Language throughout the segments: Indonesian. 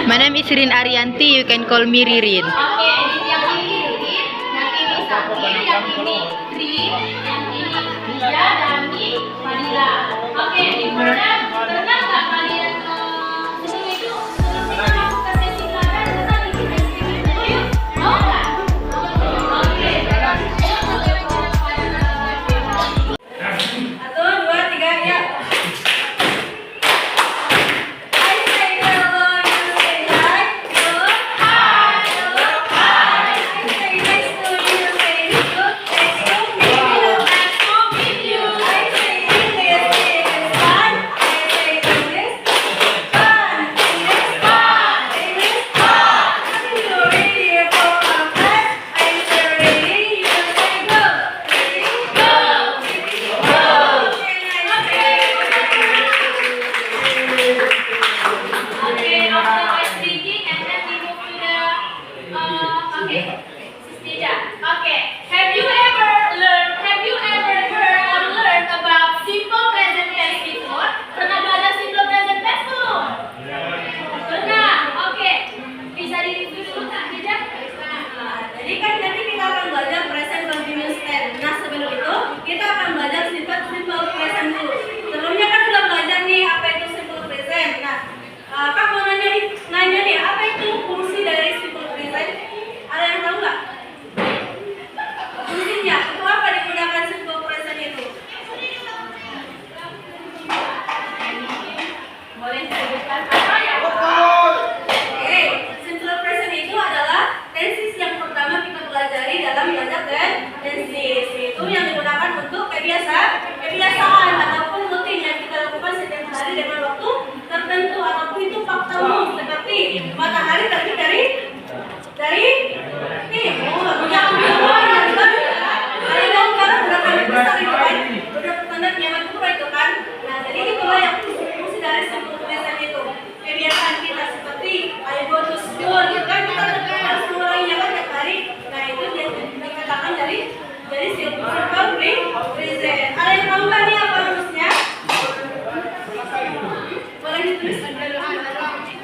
My name is Rin Arianti. You can call me Ririn. Oke, yang ini Ririn, yang ini Sakir, yang ini Rin, yang ini Ida, dan ini Fadila. Oke, gimana? Pernah nggak kalian sebelum itu masuk ke sesi pelajaran kita bikin eksperimen dulu yuk? Mau nggak? Oke. Satu, dua, tiga, ya. Kebiasaan ataupun rutin yang kita lakukan setiap hari dengan waktu tertentu ataupun itu fakta umum seperti matahari terbit dari timur. Yang kedua adalah hari dan sekarang sudah kami besar itu kan, sudah tanda kiamat kubra itu kan. Nah jadi itulah yang fungsi dari simple present itu. Kebiasaan kita seperti I go to school gitu kan, kita harus mengulanginya kan tiap hari. Nah itu dikatakan dari simple present. Ada yang tahu nggak nih apa rumusnya? Boleh ditulis dulu. Yang pertama itu apa rumusnya?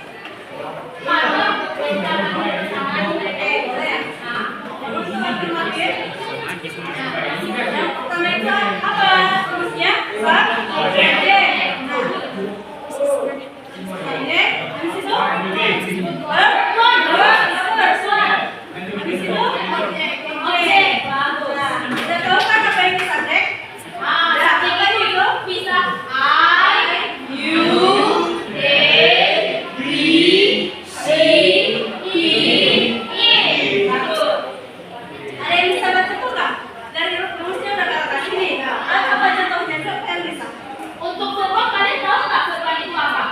Untuk verb kalian tahu nggak verb itu apa?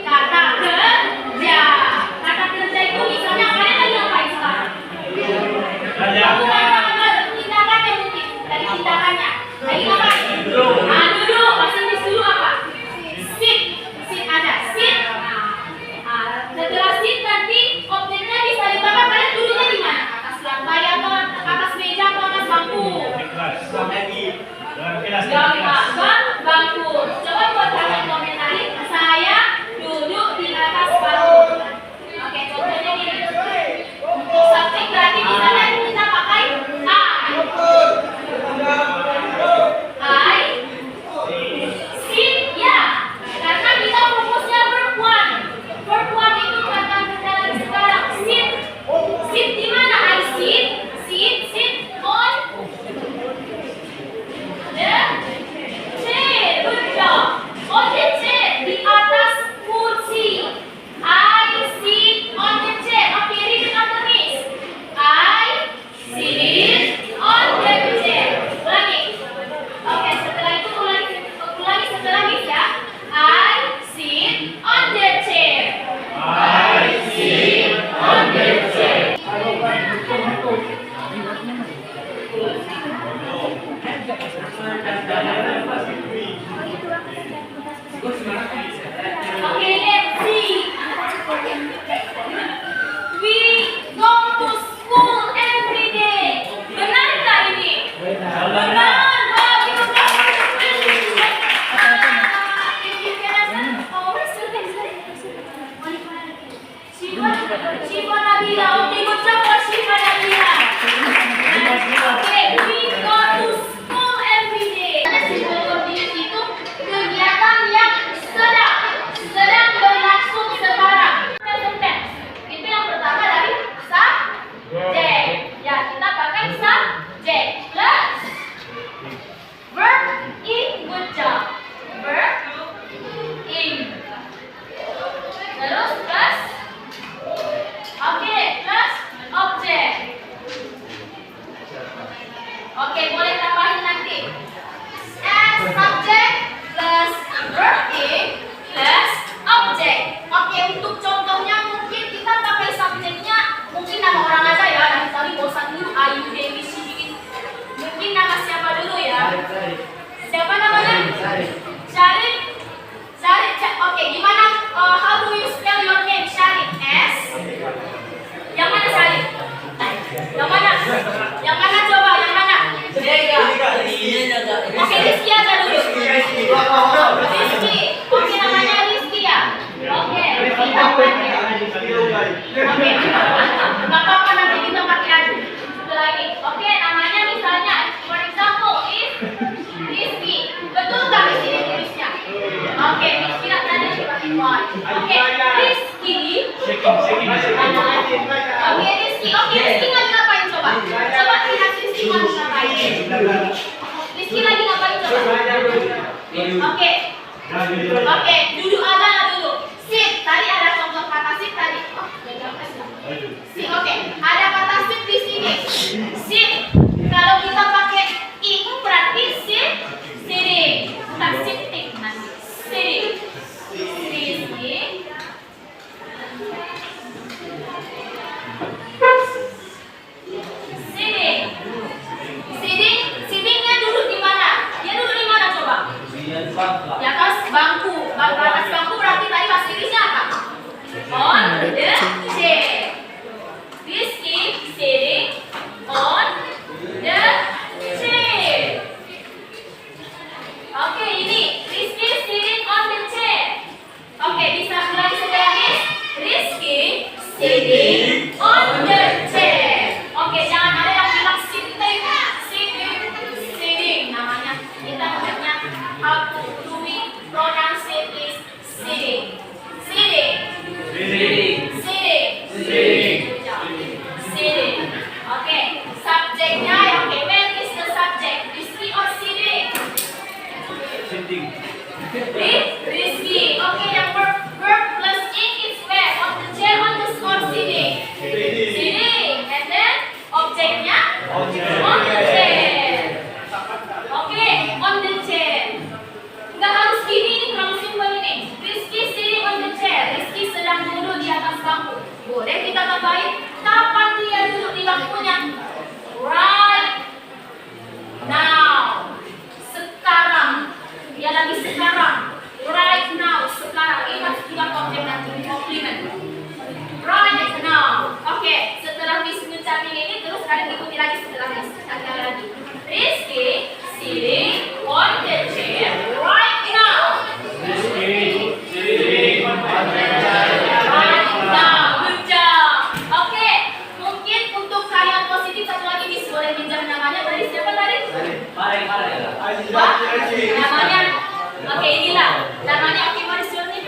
Kata kerja. Kata kerja Shiva Nabila. Okay, good job for Shiva Nabila. Okay, we go to school every day. Simbol kondisi itu kegiatan yang sedang berlangsung sekarang. Present tense. Itu yang pertama dari subject. Ya, kita pakai subject plus verb in. Good job. Verb in. Terus plus plus object. Boleh tambahin nanti. As subject plus verb in plus object. Untuk contohnya mungkin kita pakai subjeknya mungkin nama orang aja ya. Nanti tadi bosan dulu Ayu Dewi Sidin. Mungkin nama siapa dulu ya? Siapa namanya? Syarif. Gimana? How do you spell your name? Syarif. S. Yang mana Syarif? Yang mana? Yang mana coba? Yang mana? Rizky aja dulu. Rizky. Namanya Rizky ya? Rizky namanya. Gak apa-apa nanti kita pakai aja. Setelah ini. Namanya misalnya, for example, is Rizky. Betul nggak di sini tulisnya? Rizky tadi pakai Y. Rizky. Rizky lagi ngapain coba? Coba lihat Rizky lagi ngapain. Rizky lagi ngapain coba? Duduk aja lah dulu. Sit. Tadi ada contoh kata sit tadi. Sit. Ada kata sit di sini. Sit. Kalau kita pakai itu berarti sit. Sitting. Bukan sitting nanti. Sitting. Sittingnya duduk di mana? Dia duduk di mana coba? Di atas bangku. Atas bangku berarti tadi bahasa Inggrisnya apa? On the chair. Rizky sitting on the chair. Ini Rizky sitting on the chair. Bisa mulai sekarang. Rizky sitting on the chair. Jangan ada yang bilang sitting. Namanya kita namanya how to do it. Pronounce it is sitting. Subjeknya where is the subject? Rizky or sitting? Rizky. Yang verb plus ing is where? On the chair, on the spot, sitting. And then objeknya on the chair. On the chair. Nggak harus gini, ini terlalu simpel ini. Rizky sitting on the chair. Rizky sedang duduk di atas bangku. Boleh kita tambahin kapan dia duduk di bangkunya? Right now. Sekarang. Dia lagi sekarang. Right now. Sekarang. Ini harus juga objek nanti komplement. Right now. Setelah Miss mencapai ini terus kalian ikuti lagi setelah Miss. Lagi. Rizky sitting on the chair right now. Right now. Good job. Mungkin untuk kalian positif satu lagi Miss boleh pinjam namanya dari siapa tadi? Namanya. Inilah. Namanya What is your name?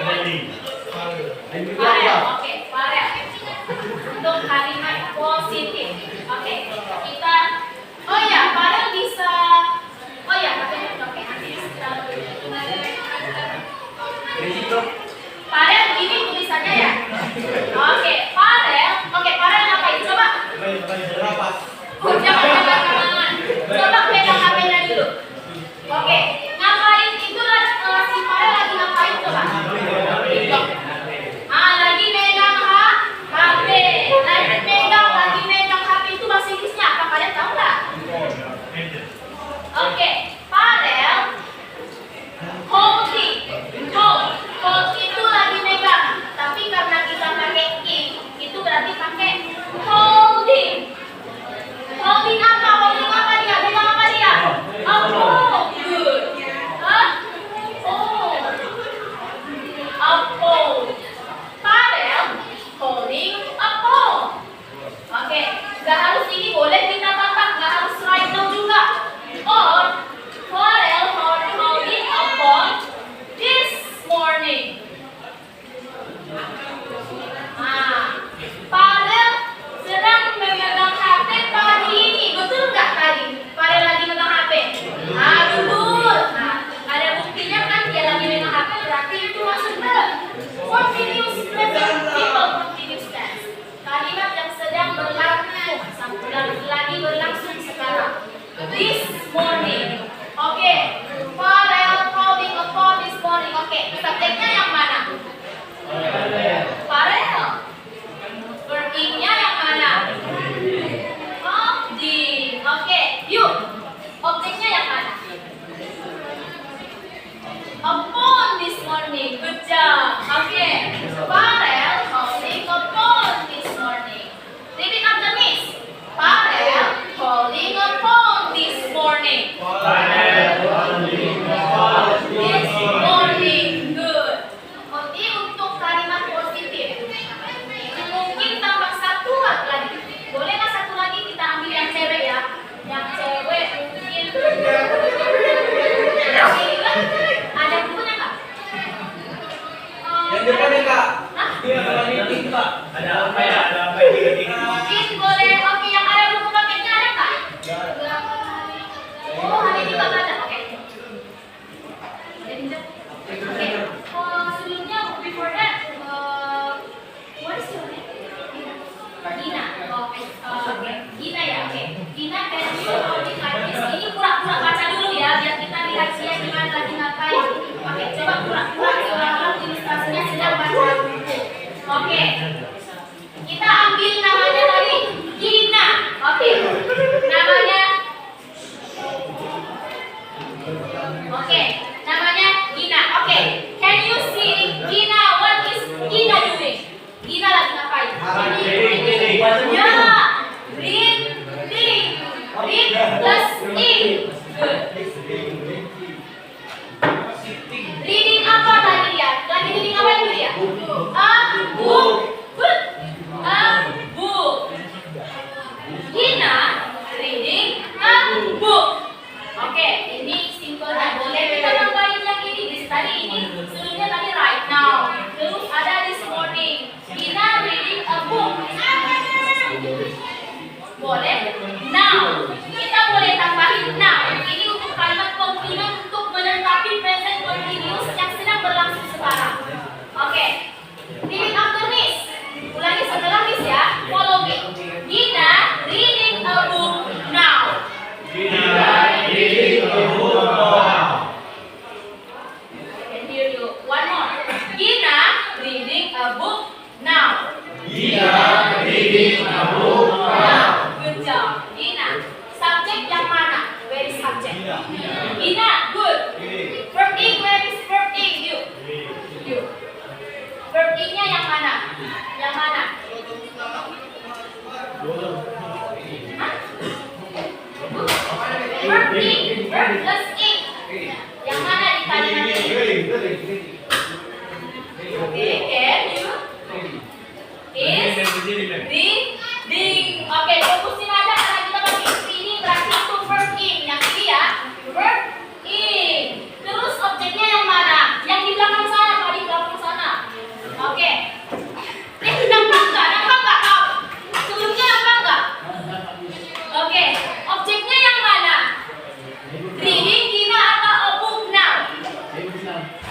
lagi berlangsung sekarang. This morning. Oke. Farel calling a phone this morning. Oke. Subjeknya yang mana? Farel. Verb-nya yang mana? Object. Oke. Yuk. Objeknya yang mana? A phone this morning. Good job. Oke. Farel calling a phone this morning. Repeat after me. Farel calling a phone this morning. This morning. Good. Oke, untuk kalimat positif. Mungkin tambah satu lagi. Boleh nggak satu lagi kita ambil yang cewek ya? Yang cewek mungkin. Ada bukunya nggak? Yang depannya Kak. Hah? Iya, kalau meeting Kak. Ada apa ya? Ada apa ini? Mungkin boleh. Oke, yang ada buku paketnya ada nggak? Oh, hari ini nggak ada. Oke. Oke. Sebelumnya, before that, what is your name? Gina. Oke. Gina ya. Oke. Gina, can you read like this? Ini pura-pura baca dulu ya, biar kita lihat dia gimana lagi ngapain. Oke, coba pura-pura diulang-ulang ilustrasinya sedang baca buku. Oke. Kita ambil namanya tadi, Gina. Oke. Namanya. Oke. Namanya Gina. Oke. Can you see Gina? What is Gina doing? Gina lagi ngapain? Ya. Reading. Read plus ing. Good. Reading apa tadi ya? Lagi reading apa dulu ya? A book. Good. A book. Gina reading a book. Oke, ini simpelnya. Boleh kita tambahin yang ini di tadi ini. Sebelumnya tadi right now. Terus ada this morning. Gina reading a book. Boleh. Now. Kita boleh tambahin now. Ini untuk kalimat komplimen untuk melengkapi present continuous yang sedang berlangsung sekarang. Oke. Repeat after Miss. Ulangi setelah Miss ya. Follow me. Gina reading a book now. Can hear you. One more. Gina reading a book now. Good job. Gina. Subjek yang mana? Where is subject? Gina. Good. Verb ing. Where is verb ing? You. Verb ing-nya yang mana? Yang mana? Hah? Verb ing. Verb plus ing. Yang mana di kalimat ini? Oke, can you? Is reading. Oke, fokusin aja karena kita pakai ini berarti itu verb ing. Yang ini ya, verb ing. Terus objeknya yang mana? Yang di belakang sana, kalau di belakang sana. Oke. Nampak nggak? Sebelumnya nampak nggak? Oke. Objeknya yang mana? Reading Gina atau a book now?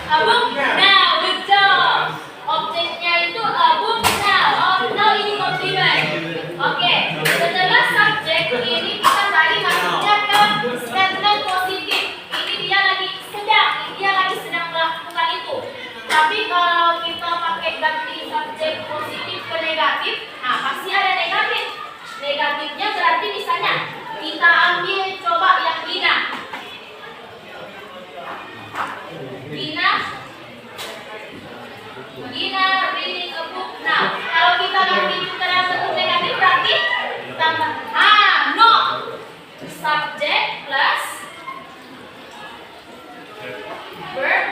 A book now. Good job. Objeknya itu a book now. Oh, now ini komplimen. Oke. Setelah subjek ini kita tadi masuknya ke statement positif. Ini dia lagi sedang melakukan itu. Tapi kalau kita pakai ganti subjek positif ke negatif, nah pasti ada negatif. Negatifnya berarti misalnya kita ambil coba yang Gina. Gina reading a book now. Kalau kita ganti itu ke dalam bentuk negatif berarti tambah no. Subject plus verb.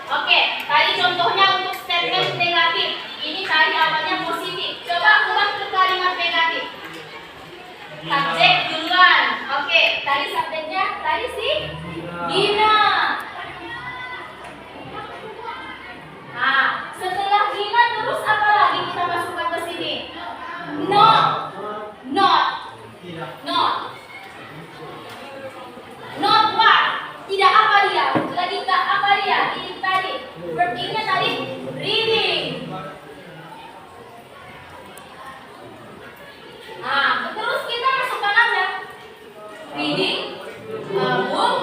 Oke, tadi contohnya untuk statement negatif. Ini tadi awalnya positif. Coba ubah ke kalimat negatif. Subjek duluan. Oke, tadi subjeknya tadi sih Gina. Nah, setelah Gina terus apa lagi kita masukkan ke sini? Not. Not what? Tidak apa dia? Lagi nggak apa dia? Ini tadi. Verb ing-nya tadi reading. Nah, terus kita masukkan aja. Reading a book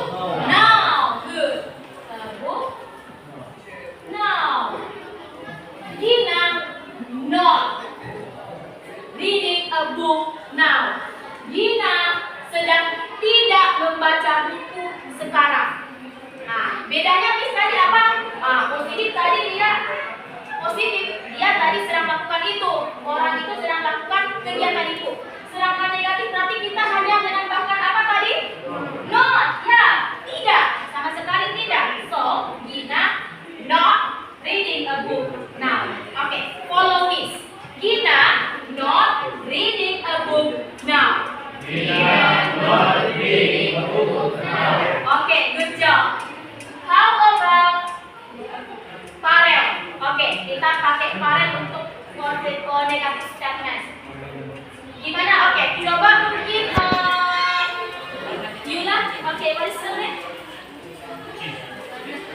now. Good. A book now. Gina not reading a book now. Gina sedang tidak membaca buku sekarang. Nah, bedanya Miss tadi apa? Positif tadi dia positif, dia tadi sedang melakukan itu. Orang itu sedang melakukan kegiatan itu. Sedangkan negatif berarti kita hanya menambahkan apa tadi? Not, ya, tidak, sama sekali tidak. So, Gina not reading a book now. Oke, follow Miss. Gina not reading a book now. Oke, good job. How about Farel? Oke, kita pakai Farel untuk negative statement. Gimana? Oke, coba mungkin Yuna. Oke, what is the name?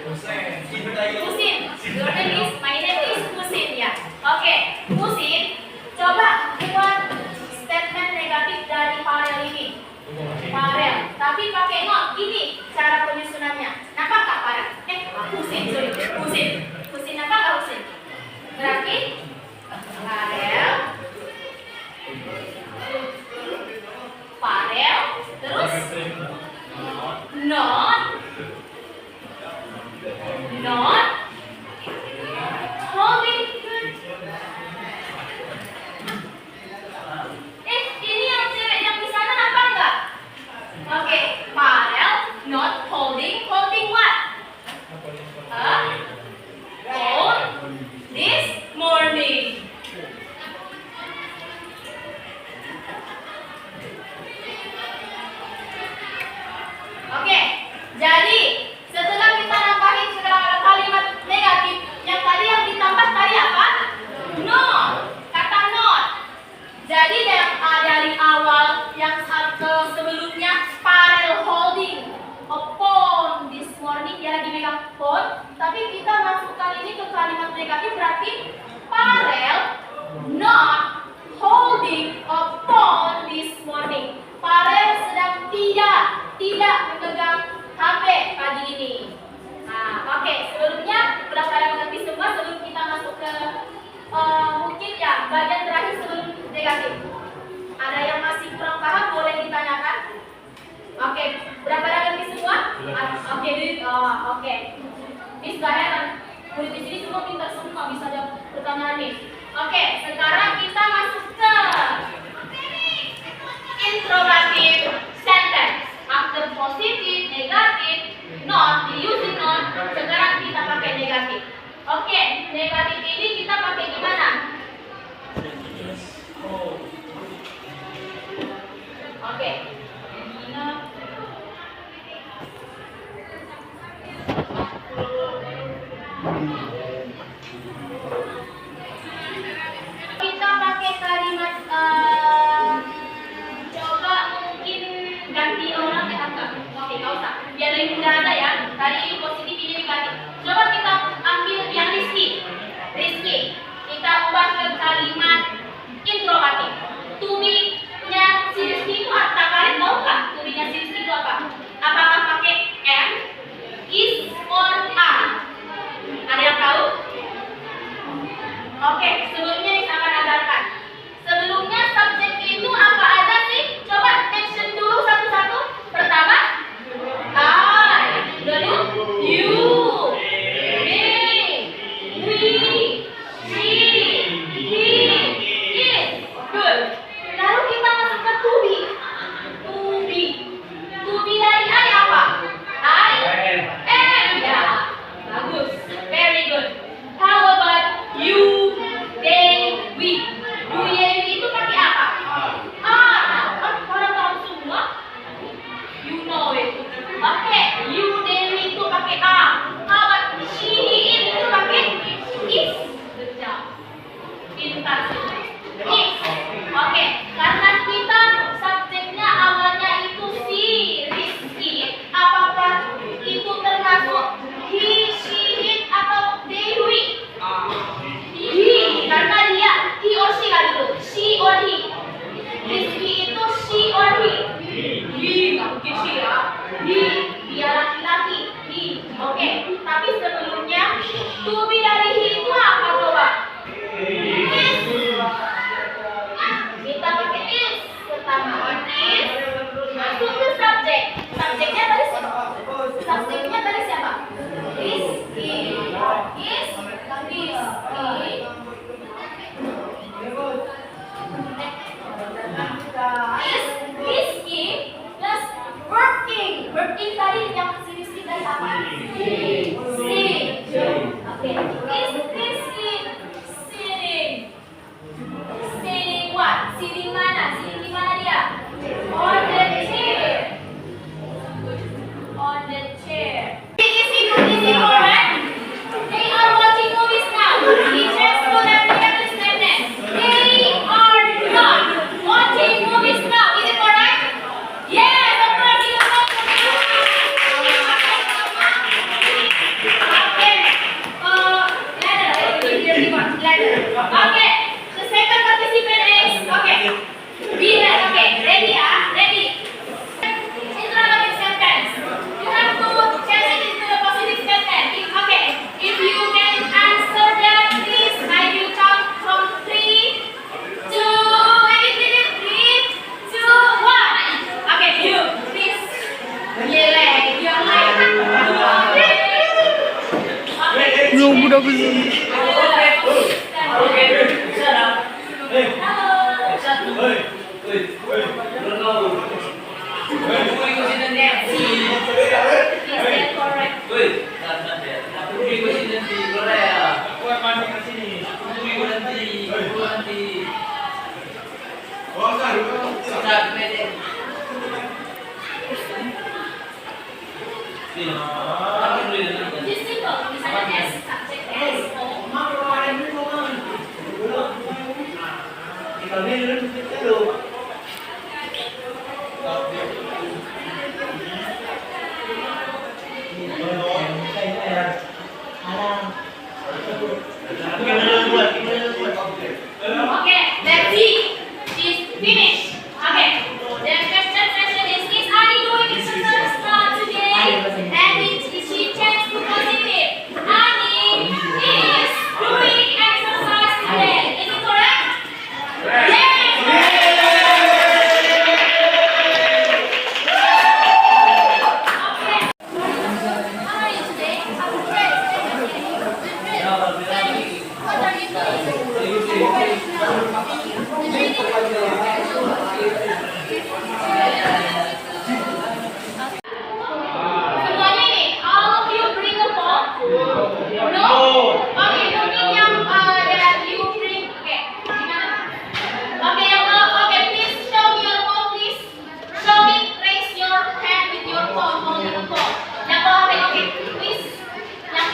Husin. Your name is, my name is Husin ya. Oke, Husin, coba buat statement negatif dari Farel ini. Farel, tapi pakai not. Ini cara penyusunannya. Nampak tak Farel? Husin, sorry. Husin apa nggak Husin? Berarti Farel, terus not holding. Ini yang cewek yang di sana nampak nggak? Oke, Farel not holding what? Phone this morning. Oke, jadi setelah kita nambahin segala kalimat negatif, yang tadi yang ditambah tadi apa? Not, kata not. Jadi dari awal yang sebelumnya Farel holding a phone this morning, dia lagi megang phone, tapi kita masukkan ini ke kalimat negatif berarti Farel not holding a phone this morning. Farel sedang tidak memegang HP pagi ini. Nah, oke, sebelumnya sudah pada mengerti semua sebelum kita masuk ke mungkin ya bagian terakhir sebelum negatif. Ada yang masih kurang paham boleh ditanyakan. Oke, sudah pada mengerti semua? Oke. Miss Baheran, murid di sini semua pintar semua, bisa jawab pertanyaan nih. Oke, sekarang kita masuk ke interrogative sentence. After positive, negatif, not, using not, sekarang kita pakai negatif. Oke, negatif ini kita pakai gimana? Oke. Kita pakai kalimat coba mungkin ganti orang ya enggak? Oke, nggak usah. Biar lebih mudah aja ya. Tadi ini positif, ini negatif. Coba kita ambil yang Rizky. Kita ubah ke kalimat interrogatif. To-be-nya si Rizky itu apa? Kalian tahu nggak? To-be-nya si Rizky itu apa? Apakah pakai am, is, or are? Ada yang tahu? Oke, sebelumnya ini akan ajarkan. Sebelumnya subjek itu apa aja sih? Coba mention dulu satu-satu. Pertama, I. Lalu, you. Me. We. She. He. It. Good. Lalu kita masuk ke to be. To be dari I apa? I am. Ya, bagus. Very good. How about you, they, we? You, they, we itu pakai apa? Orang tahu semua? You know it. Oke, you, they, we itu pakai a. How about she, he, it itu pakai is. Good job. Pintar semua. Is. Oke, karena kita subjeknya awalnya itu si Rizky, apakah verb in tadi yang sini dari apa? Sitting. Oke. Is sitting. Sitting what? Sitting mana? Sitting di mana dia? On the chair. On the chair. Is it correct? They are watching movies now. Teachers told them they understand that. They are not watching movies now. Is it correct? Yes, of course it is not correct. Okay. The second participant is okay. Ready? Ready. Interrogative sentence. You have to change it into the positive sentence. If you can answer that, please I will count from 3, 2, 1. Okay, you please. Yang lain. Belum udah belum. Just simple. Misalnya S, subject S, O. Okay, let's see. She's finished. Okay. The question is Ani doing exercise today? And she changed to positive. Ani is doing exercise today. Is it correct? Yes. Okay. How are you today? I'm great. What are you doing? Semuanya ini, all of you bring a phone? No? Okay, mungkin yang that you bring, okay, gimana? Okay, yang okay, please show me your phone, please. Show me, raise your hand with your phone, holding a phone. Yang bawa HP, okay, please.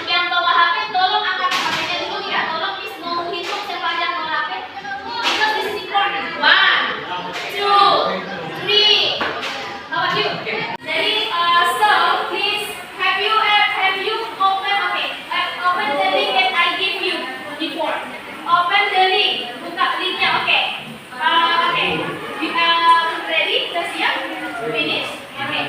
Yang bawa HP, tolong angkat HP-nya dulu ya. Tolong please mau hitung siapa aja yang bawa HP. Because this is important. 1, 2, 3. How about you? Jadi, so please have you open open the link that I give you before. Open the link, buka linknya, okay. Okay. You are ready? Sudah siap? Finish? Okay.